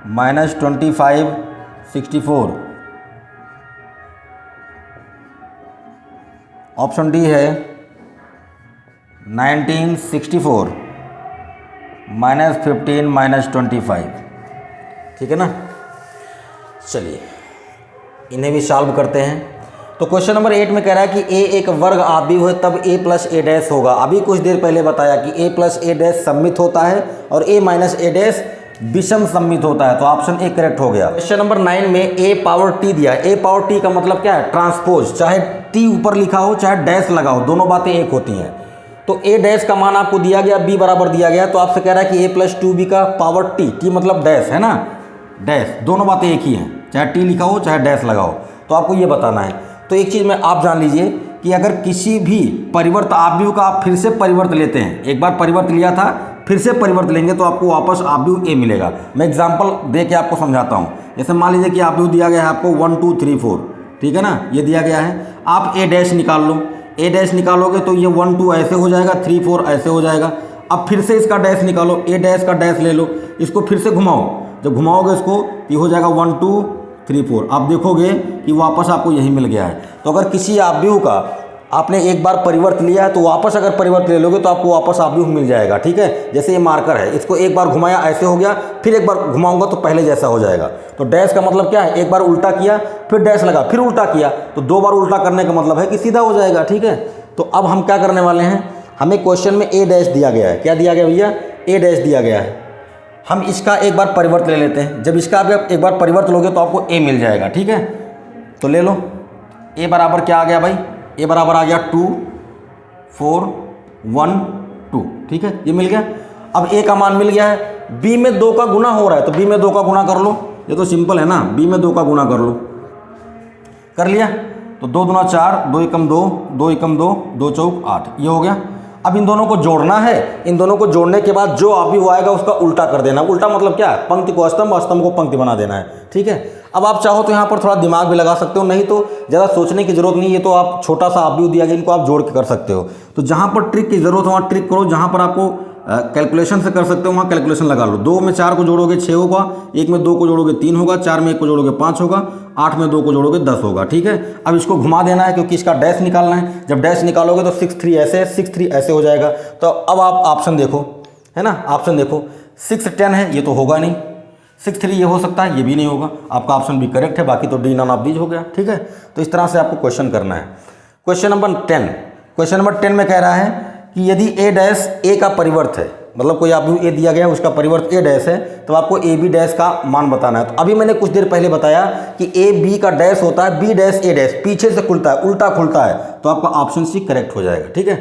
- 25 64, option D है 1964 - 15 - 25। ठीक है ना। चलिए इन्हें भी सॉल्व करते हैं। तो क्वेश्चन नंबर 8 में कह रहा है कि a एक वर्ग आव्यूह है तब a प्लस ए डैश होगा। अभी कुछ देर पहले बताया कि a प्लस ए डैश सममित होता है और a माइनस ए डैश विषम सममित होता है, तो ऑप्शन ए करेक्ट हो गया। क्वेश्चन नंबर 9 में a पावर t दिया। a पावर t का मतलब क्या है? ट्रांसपोज, चाहे t ऊपर लिखा हो चाहे डैश लगा हो, दोनों बातें एक होती हैं। तो a डैश का मान आपको दिया गया, b बराबर दिया गया, तो आपसे कह रहा है कि a प्लस 2b का पावर t मतलब डैश है ना, डैश, दोनों बातें एक ही हैं, चाहे t लिखा हो चाहे डैश लगा हो, तो आपको ये बताना है। तो एक चीज़ में आप जान लीजिए कि अगर किसी भी परिवर्त आव्यूह का आप फिर से परिवर्त लेते हैं, एक बार परिवर्त लिया था फिर से परिवर्त लेंगे तो आपको वापस आव्यूह ए मिलेगा। मैं एग्जांपल दे के आपको समझाता हूँ। जैसे मान लीजिए कि आव्यूह दिया गया है आपको 1 2 3 4, ठीक है ना, ये दिया गया है। आप ए डैश निकाल लो, ए डैश निकालोगे तो ये 1 2 ऐसे हो जाएगा, 3 4 ऐसे हो जाएगा। अब फिर से इसका डैश निकालो, ए डैश का डैश ले लो, इसको फिर से घुमाओ, जब घुमाओगे इसको ये हो जाएगा 1 2 3 4। आप देखोगे कि वापस आपको यही मिल गया है। तो अगर किसी आव्यूह का आपने एक बार परिवर्त लिया है तो वापस अगर परिवर्त ले लोगे तो आपको वापस आव्यूह मिल जाएगा। ठीक है, जैसे ये मार्कर है, इसको एक बार घुमाया ऐसे हो गया, फिर एक बार घुमाऊंगा तो पहले जैसा हो जाएगा। तो डैश का मतलब क्या है? एक बार उल्टा किया फिर डैश लगा फिर उल्टा किया, तो 2 बार उल्टा करने का मतलब है कि सीधा हो जाएगा। ठीक है, तो अब हम क्या करने वाले हैं, हमें क्वेश्चन में ए डैश दिया गया है। क्या दिया गया भैया? ए डैश दिया गया है। हम इसका एक बार परिवर्त ले लेते हैं। जब इसका आप एक बार परिवर्त लोगे तो आपको ए मिल जाएगा, ठीक है। तो ले लो, ए बराबर क्या आ गया भाई, ए बराबर आ गया 2 4 1 2, ठीक है, ये मिल गया। अब ए का मान मिल गया है, बी में 2 का गुना हो रहा है तो बी में 2 का गुना कर लो, ये तो सिंपल है ना, बी में 2 का गुना कर लो, कर लिया। तो 2 दूना 4, 2 एकम 2, 2 एकम 2, 2 चौक 8, ये हो गया। अब इन दोनों को जोड़ना है, इन दोनों को जोड़ने के बाद जो आप भी वो आएगा उसका उल्टा कर देना। उल्टा मतलब क्या है, पंक्ति को स्तंभ, स्तंभ को पंक्ति बना देना है, ठीक है। अब आप चाहो तो यहाँ पर थोड़ा दिमाग भी लगा सकते हो, नहीं तो ज़्यादा सोचने की जरूरत नहीं है, तो आप छोटा सा आप भी दिया गया, इनको आप जोड़ के कर सकते हो। तो जहाँ पर ट्रिक की जरूरत है वहाँ ट्रिक करो, जहाँ पर आपको कैलकुलेशन से कर सकते हो वहाँ कैलकुलेशन लगा लो। 2 में 4 को जोड़ोगे 6 होगा, 1 में 2 को जोड़ोगे 3 होगा, 4 में 1 को जोड़ोगे 5 होगा, 8 में 2 को जोड़ोगे 10 होगा, ठीक है। अब इसको घुमा देना है क्योंकि इसका डैश निकालना है। जब डैश निकालोगे तो 6 3 ऐसे, 6 3 ऐसे हो जाएगा। तो अब आप ऑप्शन देखो, है ना, ऑप्शन देखो, 6 10 है, ये तो होगा नहीं, 6 3 ये हो सकता है, ये भी नहीं होगा। आपका ऑप्शन भी करेक्ट है, बाकी तो डी नॉन ऑफ दीज हो गया, ठीक है। तो इस तरह से आपको क्वेश्चन करना है। क्वेश्चन नंबर 10, क्वेश्चन नंबर 10 में कह रहा है कि यदि ए डैश ए का परिवर्त है, मतलब कोई आपको ए दिया गया है उसका परिवर्त ए डैश है, तो आपको ए बी डैश का मान बताना है। तो अभी मैंने कुछ देर पहले बताया कि ए बी का डैश होता है, बी डैश ए डैश पीछे से खुलता है, उल्टा खुलता है, तो आपका ऑप्शन सी करेक्ट हो जाएगा, ठीक है।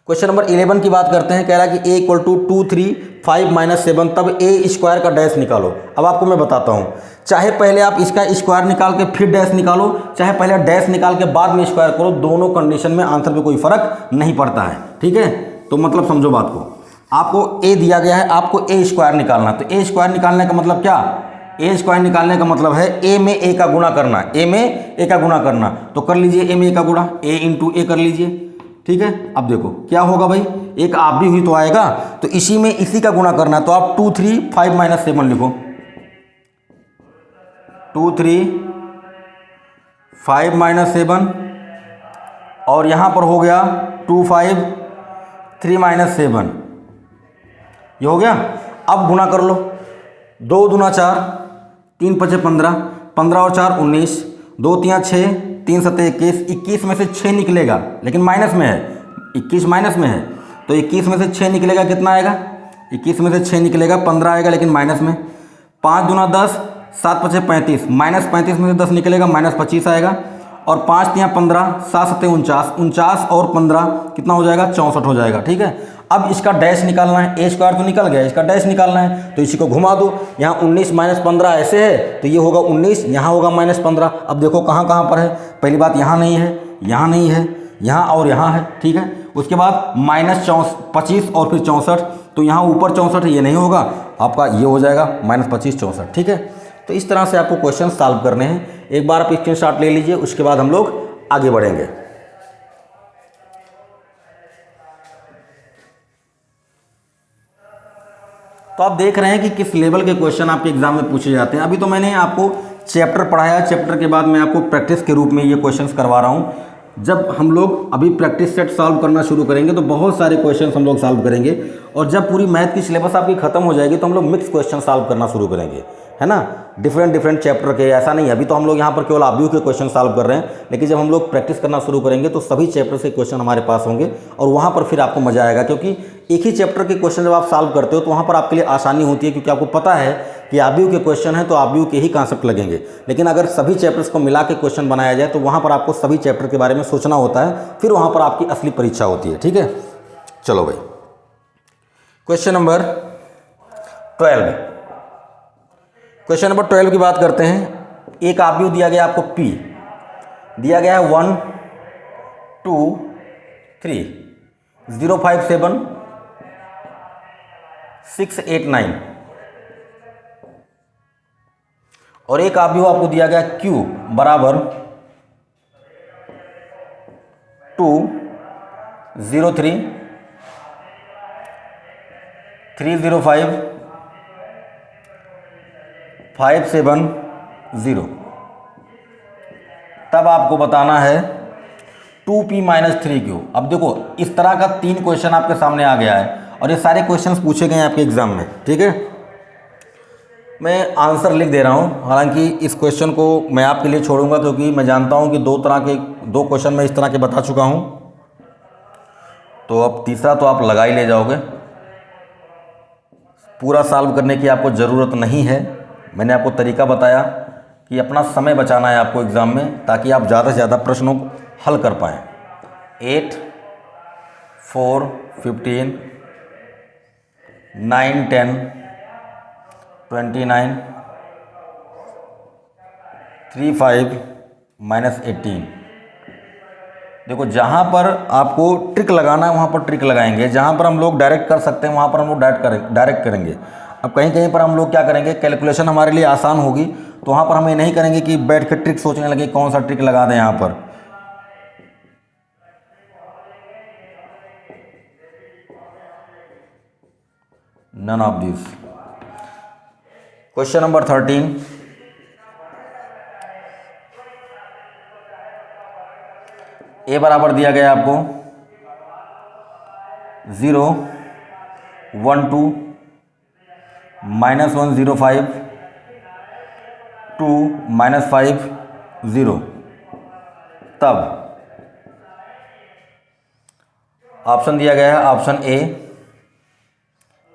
क्वेश्चन नंबर 11 की बात करते हैं। कह रहा है कि a = 2 3 5 - 7, तब a स्क्वायर का डैश निकालो। अब आपको मैं बताता हूँ, चाहे पहले आप इसका स्क्वायर निकाल के फिर डैश निकालो, चाहे पहले डैश निकाल के बाद में स्क्वायर करो, दोनों कंडीशन में आंसर पे कोई फर्क नहीं पड़ता है, ठीक है। तो मतलब समझो बात को, आपको a दिया गया है, आपको a स्क्वायर निकालना। तो a स्क्वायर निकालने का मतलब क्या, a स्क्वायर निकालने का मतलब है a में a का गुणा करना, a में a का गुणा करना। तो कर लीजिए a में a का गुणा, a × a कर लीजिए, ठीक है। अब देखो क्या होगा भाई, एक आप भी हुई तो आएगा, तो इसी में इसी का गुणा करना है। तो आप 2 3 5 - 7 लिखो, 2 3 5 - 7, और यहाँ पर हो गया 2 5 3 - 7, ये हो गया। अब गुणा कर लो, 2 दूना 4, 3 5 15, 15 और 4 19, 2 3 6, 3 7 21, 21 में से 6 निकलेगा, लेकिन माइनस में है, 21 माइनस में है, तो 21 में से 6 निकलेगा, कितना आएगा, 21 में से 6 निकलेगा 15 आएगा, लेकिन माइनस में। 5 दूना 10, 7 5 35, -35 में से 10 निकलेगा, -25 आएगा, और 5 3 15, 7 7 49, 49 और 15 कितना हो जाएगा, 64 हो जाएगा, ठीक है। अब इसका डैश निकालना है, ए स्क्वायर तो निकल गया, इसका डैश निकालना है, तो इसी को घुमा दो। यहाँ 19 - 15 ऐसे है, तो ये होगा 19, यहाँ होगा -15। अब देखो कहाँ कहाँ पर है, पहली बात यहाँ नहीं है, यहाँ नहीं है, यहाँ और यहाँ है, ठीक है। उसके बाद -25 और फिर 64, तो यहाँ ऊपर 64 है, ये नहीं होगा, आपका ये हो जाएगा -25 64, ठीक है। तो इस तरह से आपको क्वेश्चन सॉल्व करने हैं। एक बार आप स्क्रीनशॉट ले लीजिए, उसके बाद हम लोग आगे बढ़ेंगे। तो आप देख रहे हैं कि किस लेवल के क्वेश्चन आपके एग्जाम में पूछे जाते हैं। अभी तो मैंने आपको चैप्टर पढ़ाया, चैप्टर के बाद मैं आपको प्रैक्टिस के रूप में ये क्वेश्चंस करवा रहा हूँ। जब हम लोग अभी प्रैक्टिस सेट सॉल्व करना शुरू करेंगे तो बहुत सारे क्वेश्चंस हम लोग सॉल्व करेंगे, और जब पूरी मैथ की सिलेबस आपकी खत्म हो जाएगी तो हम लोग मिक्स क्वेश्चन सॉल्व करना शुरू करेंगे, है ना, डिफरेंट चैप्टर के। ऐसा नहीं है, अभी तो हम लोग यहाँ पर केवल आबीयू के क्वेश्चन सॉल्व कर रहे हैं, लेकिन जब हम लोग प्रैक्टिस करना शुरू करेंगे तो सभी चैप्टर से क्वेश्चन हमारे पास होंगे, और वहाँ पर फिर आपको मजा आएगा, क्योंकि एक ही चैप्टर के क्वेश्चन जब आप सॉल्व करते हो तो वहाँ पर आपके लिए आसानी होती है, क्योंकि आपको पता है कि आबीयू के क्वेश्चन हैं तो आबीयू के ही कॉन्सेप्ट लगेंगे। लेकिन अगर सभी चैप्टर्स को मिला के क्वेश्चन बनाया जाए तो वहाँ पर आपको सभी चैप्टर के बारे में सोचना होता है, फिर वहाँ पर आपकी असली परीक्षा होती है, ठीक है। चलो भाई, क्वेश्चन नंबर 12, क्वेश्चन नंबर 12 की बात करते हैं। एक आबीयू दिया गया आपको P, दिया गया है 1 2 3 0 5 7 6 8 9, और एक आबीयू आपको दिया गया Q बराबर 2 0 3 3 0 5 5 7 0। तब आपको बताना है 2P - 3Q। अब देखो इस तरह का 3 क्वेश्चन आपके सामने आ गया है, और ये सारे क्वेश्चंस पूछे गए हैं आपके एग्जाम में, ठीक है। मैं आंसर लिख दे रहा हूँ, हालांकि इस क्वेश्चन को मैं आपके लिए छोड़ूंगा, क्योंकि मैं जानता हूँ कि 2 क्वेश्चन मैं इस तरह के बता चुका हूँ, तो अब तीसरा तो आप लगा ही ले जाओगे। पूरा सॉल्व करने की आपको ज़रूरत नहीं है। मैंने आपको तरीका बताया कि अपना समय बचाना है आपको एग्ज़ाम में, ताकि आप ज़्यादा से ज़्यादा प्रश्नों को हल कर पाएँ। 8, 4, 15, 9, 10, 29, 3, 5, -18। देखो, जहाँ पर आपको ट्रिक लगाना है वहाँ पर ट्रिक लगाएंगे, जहाँ पर हम लोग डायरेक्ट कर सकते हैं वहाँ पर हम लोग डायरेक्ट करेंगे। अब कहीं कहीं पर हम लोग क्या करेंगे, कैलकुलेशन हमारे लिए आसान होगी तो वहाँ पर हम ये नहीं करेंगे कि बैठ के ट्रिक सोचने लगे कौन सा ट्रिक लगा दें यहाँ पर। None of this. Question number 13, A बराबर दिया गया आपको 0, 1, 2, -105, 2, -5, 0। तब ऑप्शन दिया गया है, ऑप्शन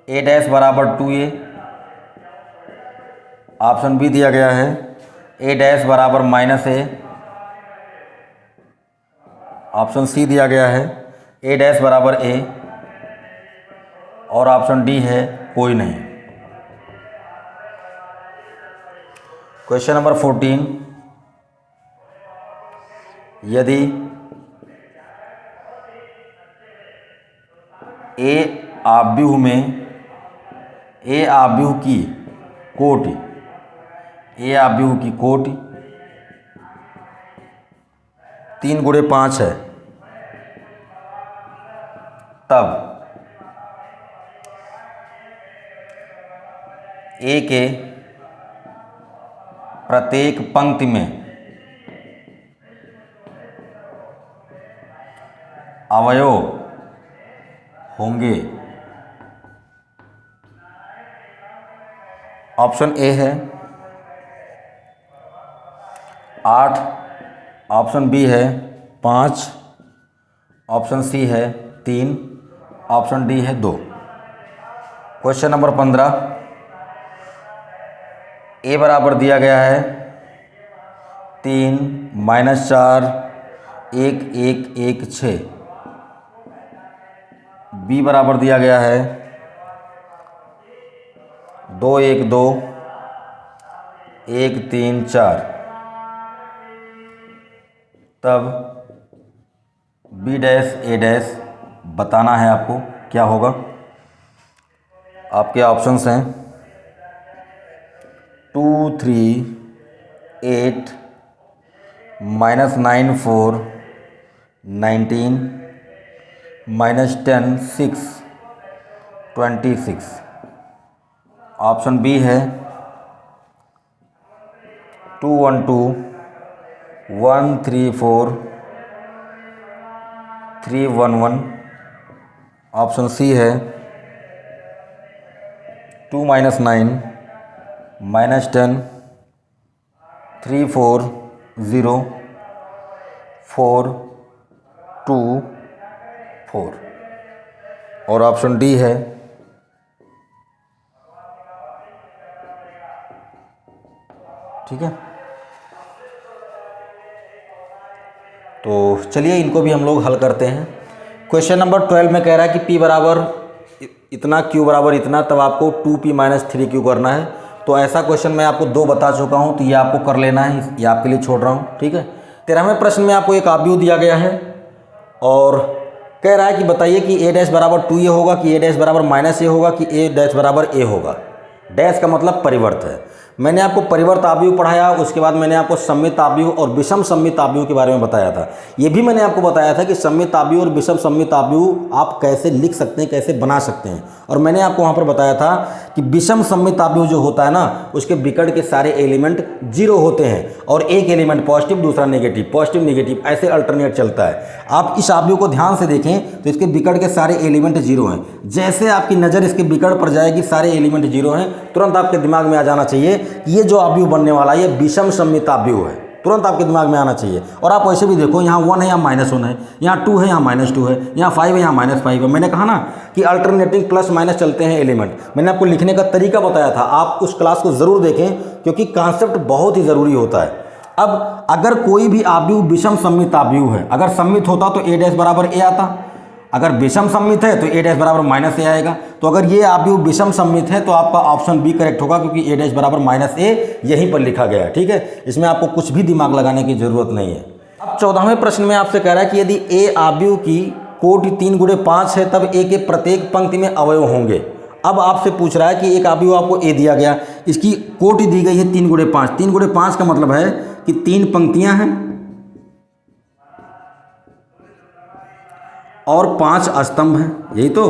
ए डैश बराबर 2a। ऑप्शन बी दिया गया है ए डैश बराबर -a। ऑप्शन सी दिया गया है ए डैश बराबर a। और ऑप्शन डी है कोई नहीं। क्वेश्चन नंबर 14, यदि ए आव्यूह की कोटि 3 × 5 है, तब ए के प्रत्येक पंक्ति में अवयव होंगे। ऑप्शन ए है 8, ऑप्शन बी है 5, ऑप्शन सी है 3, ऑप्शन डी है 2। क्वेश्चन नंबर 15, ए बराबर दिया गया है 3, -4, 1, 1, 1, 6। बी बराबर दिया गया है 2, 1, 2, 1, 3, 4। तब बी डैश ए डैश बताना है आपको क्या होगा। आपके ऑप्शंस हैं 2, 3, 8, -9, 4, 19, -10, 6, 26। ऑप्शन बी है 2, 1, 2, 1, 3, 4, 3, 1, 1। ऑप्शन सी है 2, -9, -10, 3, 4, 0, 4, 2, 4। और ऑप्शन डी है ठीक है। तो चलिए इनको भी हम लोग हल करते हैं। क्वेश्चन नंबर 12 में कह रहा है कि P बराबर इतना, Q बराबर इतना, तब आपको 2P - 3Q करना है। तो ऐसा क्वेश्चन मैं आपको 2 बता चुका हूँ, तो ये आपको कर लेना है, ये आपके लिए छोड़ रहा हूँ, ठीक है। 13वें प्रश्न में आपको एक आव्यूह दिया गया है और कह रहा है कि बताइए कि A डैश बराबर 2A होगा, कि A डैश बराबर -A होगा, कि A डैश बराबर A होगा। डैश का मतलब परिवर्त है। मैंने आपको परिवर्त आव्यूह पढ़ाया, उसके बाद मैंने आपको सम्मित आव्यूह और विषम सम्मित आव्यूह के बारे में बताया था। ये भी मैंने आपको बताया था कि सम्मित आव्यूह और विषम सम्मित आव्यूह आप कैसे लिख सकते हैं, कैसे बना सकते हैं। और मैंने आपको वहाँ पर बताया था कि विषम सम्मित आव्यूह जो होता है ना, उसके विकर्ण के सारे एलिमेंट 0 होते हैं और एक एलिमेंट पॉजिटिव, दूसरा नेगेटिव, पॉजिटिव नेगेटिव, ऐसे अल्टरनेट चलता है। आप इस आव्यूह को ध्यान से देखें तो इसके विकर्ण के सारे एलिमेंट 0 हैं। जैसे आपकी नज़र इसके विकर्ण पर जाएगी, सारे एलिमेंट 0 हैं, तुरंत आपके दिमाग में आ जाना चाहिए कि ये जो आव्यूह बनने वाला है ये विषम सम्मित आव्यूह है। तुरंत आपके दिमाग में आना चाहिए। और आप वैसे भी देखो, यहाँ 1 है, यहाँ -1 है, यहाँ 2 है, यहाँ -2 है, यहाँ 5 है, यहाँ -5 है। मैंने कहा ना कि अल्टरनेटिंग प्लस माइनस चलते हैं एलिमेंट। मैंने आपको लिखने का तरीका बताया था, आप उस क्लास को ज़रूर देखें क्योंकि कॉन्सेप्ट बहुत ही ज़रूरी होता है। अब अगर कोई भी आव्यूह विषम सममित आव्यूह है, अगर सममित होता तो a डैश बराबर a आता, अगर विषम सममित है तो a डैश बराबर -a आएगा। तो अगर ये आव्यूह विषम सममित है तो आपका ऑप्शन बी करेक्ट होगा, क्योंकि a डैश बराबर -a यहीं पर लिखा गया है। ठीक है, इसमें आपको कुछ भी दिमाग लगाने की जरूरत नहीं है। अब 14वें प्रश्न में आपसे कह रहा है कि यदि a आव्यूह की कोटि 3 × 5 है तब a के प्रत्येक पंक्ति में अवयव होंगे। अब आपसे पूछ रहा है कि एक आव्यूह आपको a दिया गया, इसकी कोटि दी गई है 3 × 5। 3 × 5 का मतलब है कि 3 पंक्तियां हैं और 5 स्तंभ हैं, यही तो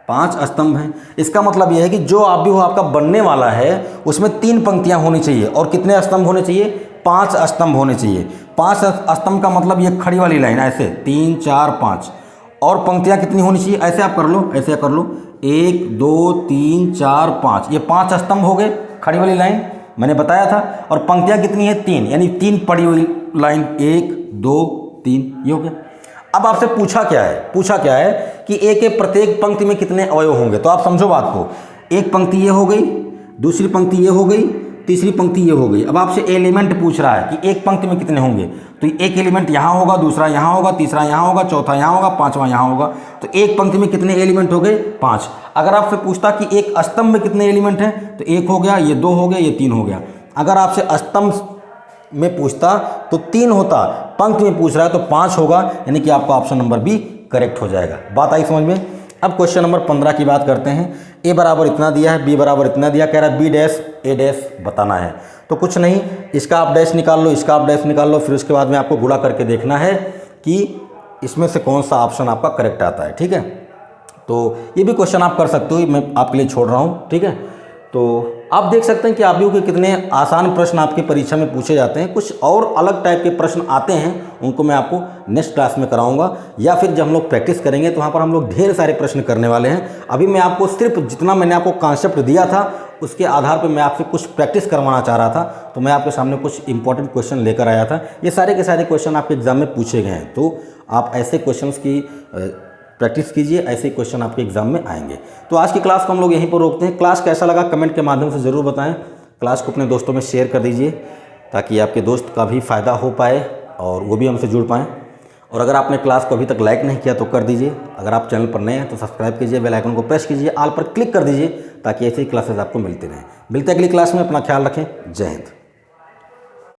5 स्तंभ हैं। इसका मतलब यह है कि जो आव्यूह आपका बनने वाला है उसमें 3 पंक्तियां होनी चाहिए और कितने स्तंभ होने चाहिए? 5 स्तंभ होने चाहिए। 5 स्तंभ का मतलब ये खड़ी वाली लाइन ऐसे 3 4 5, और पंक्तियां कितनी होनी चाहिए? ऐसे आप कर लो, ऐसे कर लो, 1 2 3 4 5, ये 5 स्तंभ हो गए खड़ी वाली लाइन, मैंने बताया था। और पंक्तियां कितनी है? 3, यानी 3 पड़ी हुई लाइन, 1 2 3, ये हो गया। अब आपसे पूछा क्या है कि a के प्रत्येक पंक्ति में कितने अवयव होंगे। तो आप समझो बात को, एक पंक्ति ये हो गई, दूसरी पंक्ति ये हो गई, तीसरी पंक्ति ये हो गई। अब आपसे एलिमेंट पूछ रहा है कि एक पंक्ति में कितने होंगे। तो एक एलिमेंट यहाँ होगा, दूसरा यहाँ होगा, तीसरा यहाँ होगा, चौथा यहाँ होगा, पांचवा यहाँ होगा। तो एक पंक्ति में कितने एलिमेंट हो गए? 5। अगर आपसे पूछता कि एक स्तंभ में कितने एलिमेंट हैं, तो 1 हो गया, ये 2 हो गया, ये 3 हो गया। अगर आपसे स्तंभ में पूछता तो 3 होता, पंक्ति में पूछ रहा है तो 5 होगा, यानी कि आपका ऑप्शन नंबर बी करेक्ट हो जाएगा। बात आई समझ में? अब क्वेश्चन नंबर 15 की बात करते हैं। a बराबर इतना दिया है, b बराबर इतना दिया, कह रहा है b डैश a डैश बताना है। तो कुछ नहीं, इसका आप डैश निकाल लो, इसका आप डैश निकाल लो, फिर उसके बाद में आपको गुणा करके देखना है कि इसमें से कौन सा ऑप्शन आपका करेक्ट आता है। ठीक है, तो ये भी क्वेश्चन आप कर सकते हो, मैं आपके लिए छोड़ रहा हूँ। ठीक है, तो आप देख सकते हैं कि आव्यूह के कितने आसान प्रश्न आपकी परीक्षा में पूछे जाते हैं। कुछ और अलग टाइप के प्रश्न आते हैं, उनको मैं आपको नेक्स्ट क्लास में कराऊंगा, या फिर जब हम लोग प्रैक्टिस करेंगे तो वहाँ पर हम लोग ढेर सारे प्रश्न करने वाले हैं। अभी मैं आपको सिर्फ जितना मैंने आपको कॉन्सेप्ट दिया था उसके आधार पर मैं आपसे कुछ प्रैक्टिस करवाना चाह रहा था, तो मैं आपके सामने कुछ इंपॉर्टेंट क्वेश्चन लेकर आया था। ये सारे के सारे क्वेश्चन आपके एग्जाम में पूछे गए हैं, तो आप ऐसे क्वेश्चन की प्रैक्टिस कीजिए, ऐसे क्वेश्चन आपके एग्जाम में आएंगे। तो आज की क्लास को हम लोग यहीं पर रोकते हैं। क्लास कैसा लगा कमेंट के माध्यम से ज़रूर बताएं। क्लास को अपने दोस्तों में शेयर कर दीजिए ताकि आपके दोस्त का भी फ़ायदा हो पाए और वो भी हमसे जुड़ पाएँ। और अगर आपने क्लास को अभी तक लाइक नहीं किया तो कर दीजिए। अगर आप चैनल पर नए हैं तो सब्सक्राइब कीजिए, बेल आइकन को प्रेस कीजिए, ऑल पर क्लिक कर दीजिए ताकि ऐसी क्लासेस आपको मिलती रहें। मिलते हैं अगली क्लास में, अपना ख्याल रखें। जय हिंद।